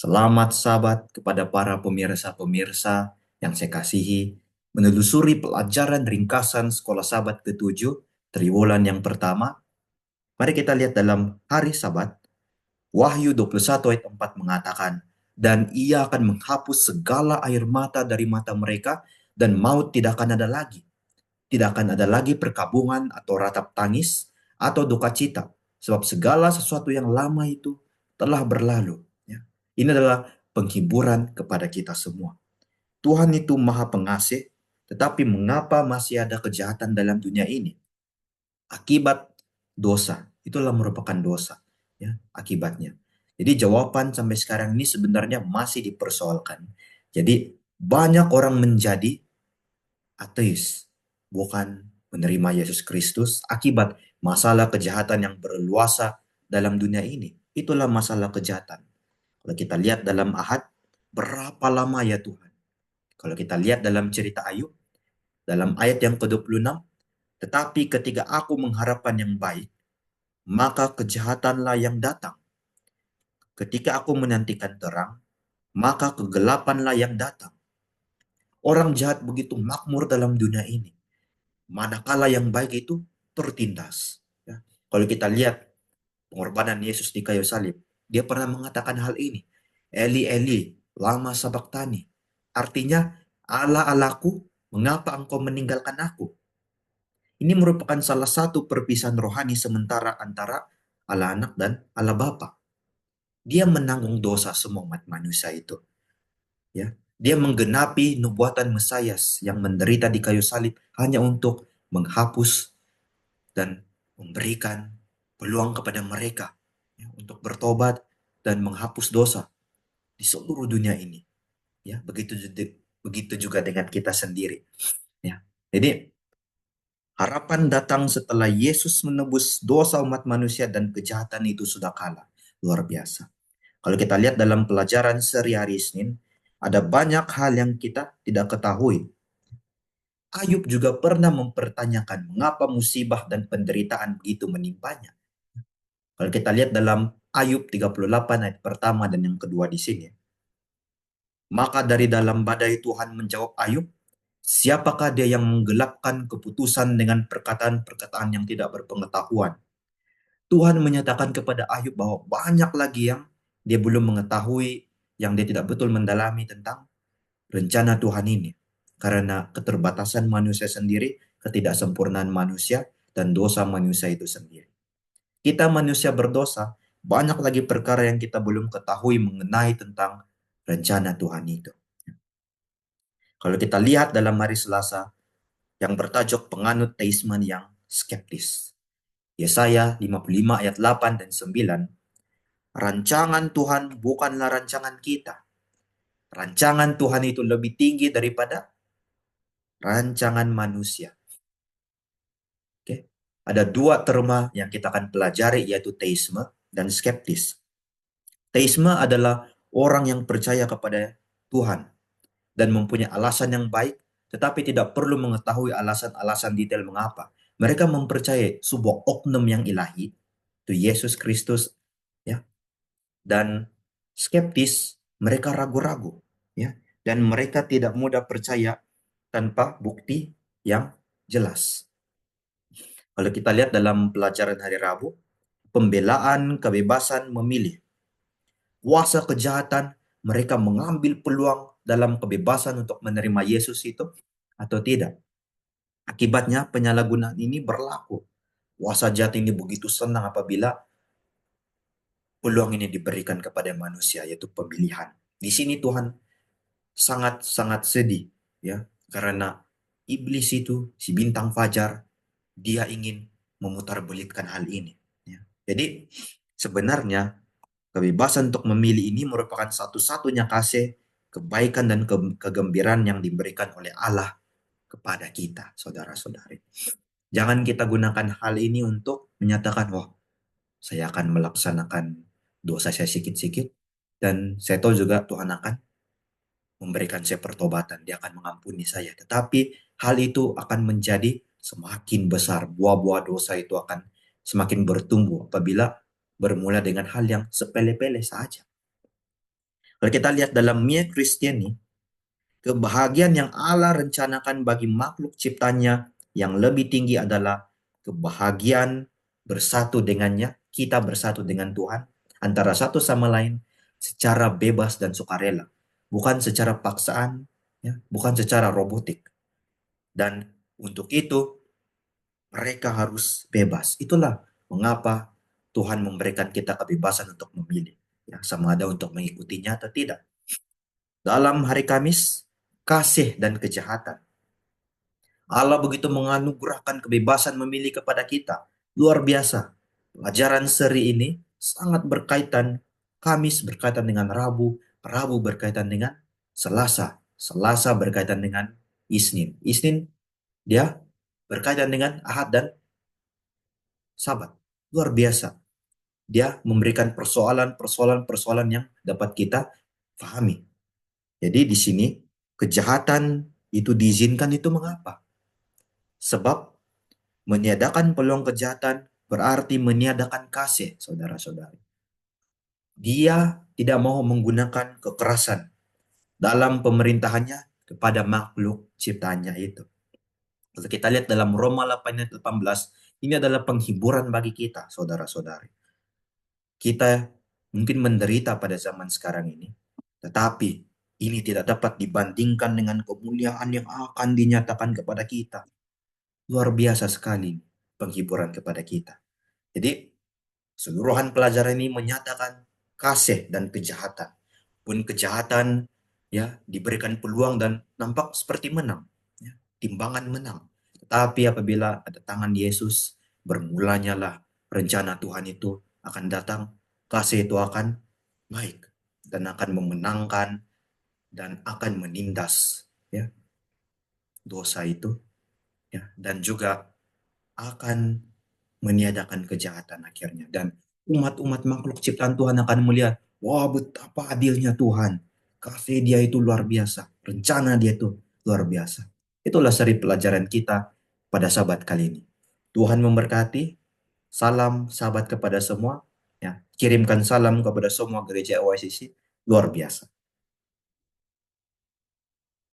Selamat Sabat kepada para pemirsa-pemirsa yang saya kasihi. Menelusuri pelajaran ringkasan Sekolah Sabat ke-7, triwulan yang pertama. Mari kita lihat dalam hari Sabat, Wahyu 21 ayat 4 mengatakan, "Dan ia akan menghapus segala air mata dari mata mereka, dan maut tidak akan ada lagi. Tidak akan ada lagi perkabungan atau ratap tangis atau duka cita, sebab segala sesuatu yang lama itu telah berlalu." Ya. Ini adalah penghiburan kepada kita semua. Tuhan itu maha pengasih, tetapi mengapa masih ada kejahatan dalam dunia ini? Akibat dosa. Itulah merupakan dosa. Ya, akibatnya. Jadi jawaban sampai sekarang ini sebenarnya masih dipersoalkan. Jadi banyak orang menjadi ateis, bukan menerima Yesus Kristus akibat masalah kejahatan yang berluasa dalam dunia ini. Itulah masalah kejahatan. Kalau kita lihat dalam Ahad, berapa lama ya Tuhan? Kalau kita lihat dalam cerita Ayub, dalam ayat yang ke-26, tetapi ketika aku mengharapkan yang baik, maka kejahatanlah yang datang. Ketika aku menantikan terang, maka kegelapanlah yang datang. Orang jahat begitu makmur dalam dunia ini. Manakala yang baik itu tertindas. Ya. Kalau kita lihat pengorbanan Yesus di kayu salib, dia pernah mengatakan hal ini. Eli, Eli, lama sabaktani. Artinya, Allah Allahku, mengapa engkau meninggalkan aku? Ini merupakan salah satu perpisahan rohani sementara antara Allah Anak dan Allah Bapa. Dia menanggung dosa semua umat manusia itu. Ya, dia menggenapi nubuatan Mesias yang menderita di kayu salib hanya untuk menghapus dan memberikan peluang kepada mereka ya, untuk bertobat dan menghapus dosa di seluruh dunia ini. Ya, begitu juga dengan kita sendiri. Ya, jadi harapan datang setelah Yesus menebus dosa umat manusia dan kejahatan itu sudah kalah. Luar biasa. Kalau kita lihat dalam pelajaran seri hari Senin, ada banyak hal yang kita tidak ketahui. Ayub juga pernah mempertanyakan mengapa musibah dan penderitaan begitu menimpanya. Kalau kita lihat dalam Ayub 38 ayat pertama dan yang kedua di sini. Maka dari dalam badai Tuhan menjawab Ayub, siapakah dia yang menggelapkan keputusan dengan perkataan-perkataan yang tidak berpengetahuan? Tuhan menyatakan kepada Ayub bahwa banyak lagi yang dia belum mengetahui, yang dia tidak betul mendalami tentang rencana Tuhan ini. Karena keterbatasan manusia sendiri, ketidaksempurnaan manusia, dan dosa manusia itu sendiri. Kita manusia berdosa, banyak lagi perkara yang kita belum ketahui mengenai tentang rencana Tuhan itu. Kalau kita lihat dalam hari Selasa, yang bertajuk penganut teisme yang skeptis. Yesaya 55 ayat 8 dan 9, rancangan Tuhan bukanlah rancangan kita. Rancangan Tuhan itu lebih tinggi daripada rancangan manusia. Oke. Ada dua terma yang kita akan pelajari yaitu teisme dan skeptis. Teisme adalah orang yang percaya kepada Tuhan dan mempunyai alasan yang baik, tetapi tidak perlu mengetahui alasan-alasan detail mengapa. Mereka mempercayai sebuah oknum yang ilahi, itu Yesus Kristus, ya. Dan skeptis, mereka ragu-ragu, ya. Dan mereka tidak mudah percaya tanpa bukti yang jelas. Kalau kita lihat dalam pelajaran hari Rabu, pembelaan kebebasan memilih. Kuasa kejahatan, mereka mengambil peluang dalam kebebasan untuk menerima Yesus itu atau tidak. Akibatnya penyalahgunaan ini berlaku. Kuasa jahat ini begitu senang apabila peluang ini diberikan kepada manusia, yaitu pemilihan. Di sini Tuhan sangat-sangat sedih, ya, karena iblis itu, si bintang fajar, dia ingin memutarbalikkan hal ini. Ya. Jadi sebenarnya kebebasan untuk memilih ini merupakan satu-satunya kasih, kebaikan, dan kegembiraan yang diberikan oleh Allah kepada kita, saudara-saudari. Jangan kita gunakan hal ini untuk menyatakan, wah, saya akan melaksanakan dosa saya sikit-sikit, dan saya tahu juga Tuhan akan memberikan saya pertobatan, dia akan mengampuni saya. Tetapi hal itu akan menjadi semakin besar, buah-buah dosa itu akan semakin bertumbuh apabila bermula dengan hal yang sepele-pele saja. Kalau kita lihat dalam Mia Christiani, kebahagiaan yang Allah rencanakan bagi makhluk ciptanya yang lebih tinggi adalah kebahagiaan bersatu dengannya, kita bersatu dengan Tuhan, antara satu sama lain, secara bebas dan sukarela. Bukan secara paksaan, ya, bukan secara robotik. Dan untuk itu, mereka harus bebas. Itulah mengapa Tuhan memberikan kita kebebasan untuk memilih. Ya, sama ada untuk mengikutinya atau tidak. Dalam hari Kamis, kasih dan kejahatan. Allah begitu menganugerahkan kebebasan memilih kepada kita. Luar biasa. Pelajaran seri ini sangat berkaitan. Kamis berkaitan dengan Rabu. Rabu berkaitan dengan Selasa. Selasa berkaitan dengan Isnin. Isnin dia berkaitan dengan Ahad dan Sabat. Luar biasa. Dia memberikan persoalan-persoalan yang dapat kita pahami. Jadi di sini kejahatan itu diizinkan itu mengapa? Sebab meniadakan peluang kejahatan berarti meniadakan kasih, saudara-saudari. Dia tidak mau menggunakan kekerasan dalam pemerintahannya kepada makhluk ciptaannya itu. Kalau kita lihat dalam Roma 8 ayat 18, ini adalah penghiburan bagi kita, saudara-saudari. Kita mungkin menderita pada zaman sekarang ini, tetapi ini tidak dapat dibandingkan dengan kemuliaan yang akan dinyatakan kepada kita. Luar biasa sekali penghiburan kepada kita. Jadi, seluruhan pelajaran ini menyatakan kasih dan kejahatan. Pun kejahatan ya diberikan peluang dan nampak seperti menang, ya, timbangan menang. Tetapi apabila ada tangan Yesus, bermulanya lah rencana Tuhan itu akan datang, kasih itu akan baik dan akan memenangkan dan akan menindas ya dosa itu, ya, dan juga akan meniadakan kejahatan akhirnya. Dan umat-umat makhluk ciptaan Tuhan akan melihat, wah betapa adilnya Tuhan. Kasih dia itu luar biasa. Rencana dia itu luar biasa. Itulah seri pelajaran kita pada sahabat kali ini. Tuhan memberkati. Salam sahabat kepada semua. Ya, kirimkan salam kepada semua gereja OICC. Luar biasa.